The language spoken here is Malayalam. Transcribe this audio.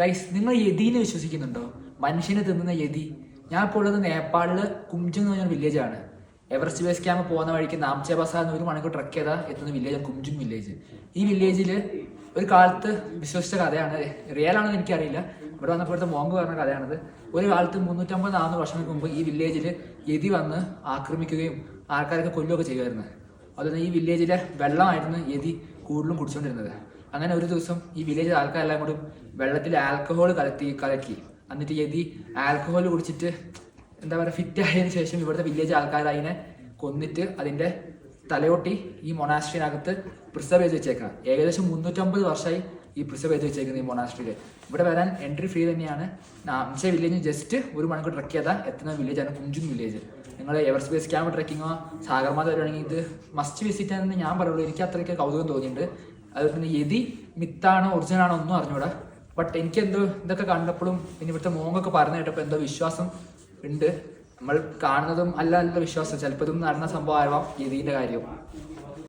ഗൈസ്, നിങ്ങൾ യതിനെ വിശ്വസിക്കുന്നുണ്ടോ? മനുഷ്യനെ തിന്നുന്ന യതി. ഞാൻ ഇപ്പോൾ ഉള്ളത് നേപ്പാളില് കുംജുങ് എന്ന് പറഞ്ഞ വില്ലേജാണ്. എവറസ്റ്റ് ബേസ് ക്യാമ്പ് പോകുന്ന വഴിക്ക് നാംചെ ബസാർ എന്ന് 1 മണിക്കൂർ ട്രക്ക് ചെയ്താൽ എത്തുന്ന വില്ലേജ് കുംജുങ് വില്ലേജ്. ഈ വില്ലേജിൽ ഒരു കാലത്ത് വിശ്വസിച്ച കഥയാണ്, റിയൽ ആണെന്ന് എനിക്കറിയില്ല. ഇവിടെ വന്നപ്പോഴത്തെ മോങ്ക് പറഞ്ഞ കഥയാണിത്. ഒരു കാലത്ത് 350-400 വർഷങ്ങൾക്ക് മുമ്പ് ഈ വില്ലേജിൽ യതി വന്ന് ആക്രമിക്കുകയും ആൾക്കാരൊക്കെ കൊല്ലുകയൊക്കെ ചെയ്യുമായിരുന്നു. അതുപോലെ ഈ വില്ലേജിലെ വെള്ളമായിരുന്നു യതി കൂടുതലും കുടിച്ചുകൊണ്ടിരുന്നത്. അങ്ങനെ ഒരു ദിവസം ഈ വില്ലേജിലെ ആൾക്കാരെല്ലാം കൂടി വെള്ളത്തിൽ ആൽക്കഹോൾ കലക്കി എന്നിട്ട് യതി ആൽക്കഹോൾ കുടിച്ചിട്ട് എന്താ പറയുക ഫിറ്റ് ആയതിനു ശേഷം ഇവിടുത്തെ വില്ലേജ് ആൾക്കാർ അതിനെ കൊന്നിട്ട് അതിൻ്റെ തലയോട്ടി ഈ മൊണാസ്ട്രിനകത്ത് പ്രിസർവ് ചെയ്ത് വെച്ചേക്കണം. ഏകദേശം 350 വർഷമായി ഈ പ്രിസർവ് ചെയ്ത് വെച്ചേക്കുന്നത് ഈ മൊണാസ്ട്രിയിൽ. ഇവിടെ വരാൻ എൻട്രി ഫ്രീ തന്നെയാണ്. നാംചെ വില്ലേജിൽ ജസ്റ്റ് 1 മണിക്കൂർ ട്രക്ക് ചെയ്താൽ എത്തുന്ന വില്ലേജാണ് കുംജുങ് വില്ലേജ്. നിങ്ങൾ എവറസ്റ്റ് ബേസ് ക്യാമ്പ് ട്രക്കിങ്ങോ സാഗർമാത വരുവാണെങ്കിൽ ഇത് മസ്റ്റ് വിസിറ്റ് ആണെന്ന് ഞാൻ പറയുള്ളൂ. എനിക്ക് അത്രയ്ക്ക് കൗതുകം തോന്നിയിട്ടുണ്ട്. അതുപോലെ തന്നെ യതി മിത്താണോ ഒറിജിനൽ ആണോ ഒന്നും അറിഞ്ഞൂടാ. ബട്ട് എനിക്കെന്തോ ഇതൊക്കെ കണ്ടപ്പോഴും പിന്നെ ഇവിടുത്തെ മോങ്ങൊക്കെ പറഞ്ഞു കേട്ടപ്പോൾ എന്തോ വിശ്വാസം ഉണ്ട്. നമ്മൾ കാണുന്നതും അല്ല വിശ്വാസം. ചിലപ്പോൾ ഇതും നടന്ന സംഭവം ആവാം യതിൻ്റെ കാര്യം.